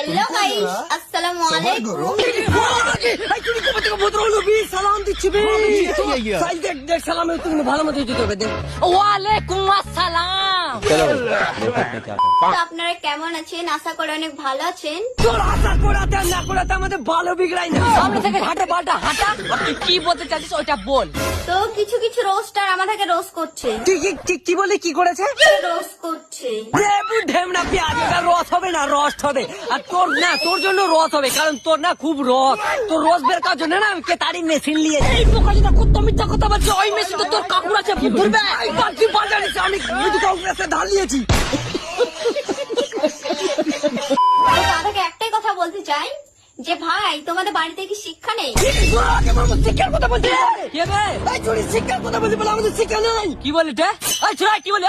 Hello guys, আসসালামু আলাইকুম। সালাম দিচ্ছি দেখ সালামে তুমি ভালো মতো দিতে হবে। দেখ ওয়ালাইকুম আসসালাম। তো আপনারা কেমন আছেন? আশা করি অনেক ভালো আছেন। তোর আশা করাতে আর না করাতে আমাদের ভালো বিগড়াই না। সামনে থেকে হাঁটা পাল্টা হাঁটা। তুই কি বলতে চাচ্ছিস ওইটা বল। তো কিছু কিছু রোস্টার আমাদেরকে রোস্ট করছে। কি বলে কি করেছে? রোস্ট করছে। ঢেমনা পেঁয়াজ ওটা রস হবে না, রস হবে। আর তোর জন্য রস হবে, কারণ তোর না খুব রস। তোর রস বের করার জন্য না আমি কেতারি মেশিন নিয়ে এই পোকাটা কত মিথ্যা কথা বলছে। ওই মেশিন তো তোর কাপড় আছে ধরবে। বাকি বাজারে আমি কংগ্রেসে ঢালিয়েছি। তাদেরকে একটাই কথা বলতে চাই যে ভাই তোমাদের বাড়িতে কি শিক্ষা নেই? শিক্ষার কথা বলছে শিক্ষার কথা বলছে বলে আমাদের শিক্ষা নেই। কি বলি কি বলি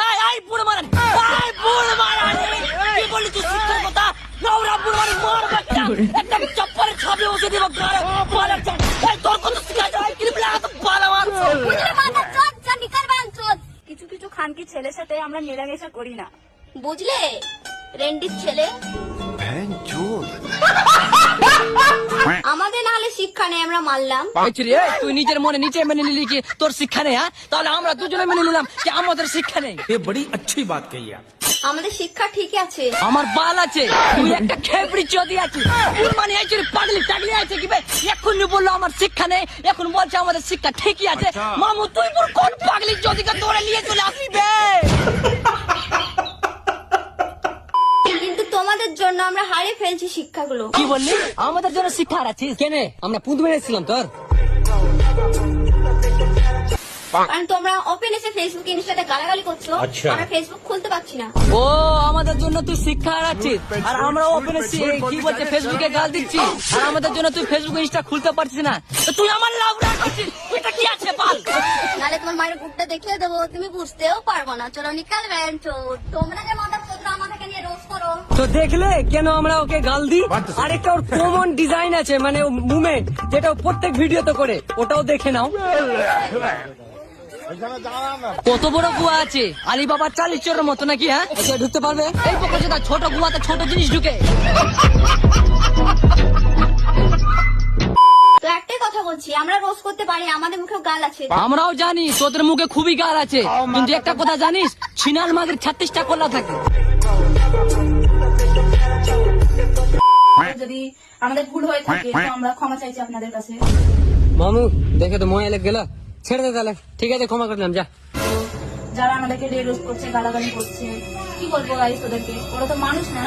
বুড়ো মারান বুড়ো মারান কি বলি তুই শিক্ষার কথা? নৌরা বুড়ো মারান মার বাচ্চা একদম চপ্পরে ছাপে বসে দিব গাড়ে পালার চাই। তোর কত শিক্ষা যায় কি বলে এত পালা মারছো? কিছু কিছু খানকি ছেলের সাথে আমরা মেলামেশা করি না, বুঝলে রেন্ডির ছেলে। আমাদের না হলে শিক্ষা নেই, আমরা মানলাম। তুই নিজের মনে নিচে মেনে নিলি কি তোর শিক্ষা নেই? তাহলে আমরা দুজনে মেনে নিলাম কি আমাদের শিক্ষা নেই। बड़ी अच्छी बात कही आप। আমাদের শিক্ষা ঠিকই আছে। আমার বাল আছে, তুই একটা খেপড়ি চদি আছিস। মানে পাগলি টাগলি আছে কি ভাই? এখনই বললো আমার শিক্ষা নেই, এখন বলছে আমাদের শিক্ষা ঠিকই আছে। মামু তুই কোন পাগলি চদিকে ধরে নিয়ে চলে আসবি বে? কিন্তু তোমাদের জন্য আমরা হারিয়ে ফেলছি শিক্ষাগুলো। কি বললি? আমাদের জন্য শিক্ষা হারাচ্ছিস কেন? আমরা পুঁত মেরেছিলাম তোর। কারণ তোমরা ওপেন এসে ফেসবুক ইনস্টাতে গালাগালি করছো, আমরা ফেসবুক খুলতে পারছি না। ও আমাদের জন্য তুই শিক্ষা হারাচ্ছিস, আর আমরা ওপেনে কি বলছে ফেসবুকে গাল দিচ্ছি, আর আমাদের জন্য তুই ফেসবুক ইনস্টা খুলতে পারছিস না। তো তুই আমার লাভ রাখছিস, এটা কি আছে বল? নাহলে তোমার মায়ের বুকটা দেখিয়ে দেবো, তুমি বুঝতেও পারবো না। চলো নিকালবেন। তো তোমরা যে মাথা পত্র আমাদেরকে নিয়ে রোজ করো। তো দেখলে কেন আমরা ওকে গাল দিই? আর একটা ওর কমন ডিজাইন আছে, মানে মুভমেন্ট, যেটা ও প্রত্যেক ভিডিওতে করে, ওটাও দেখে নাও। কত বড় গুয়া আছে, আলিবাবার 40 চোরের মতো নাকি? হ্যাঁ ঢুকতে পারবে? এই পক্ষে ছোট গুয়াতে ছোট জিনিস ঢুকে। তো একটাই কথা বলছি, আমরা রোজ করতে পারি, আমাদের মুখেও গাল আছে। আমরাও জানি তোদের মুখে খুবই গাল আছে, কিন্তু একটা কথা জানিস, ছিনাল মাগের 36টা কলা থাকে। যদি আমাদের ভুল হয়ে থাকে তো আমরা ক্ষমা চাইছি আপনাদের কাছে। মামু দেখে তো ময়া লেগে গেল, ছেড়ে দে তাহলে। ঠিক আছে, ক্ষমা করলাম, যা। যারা আমাদেরকে রোজ করছে, গালাগালি করছে, কি বলবো গাইস ওদেরকে? ওরা তো মানুষ না।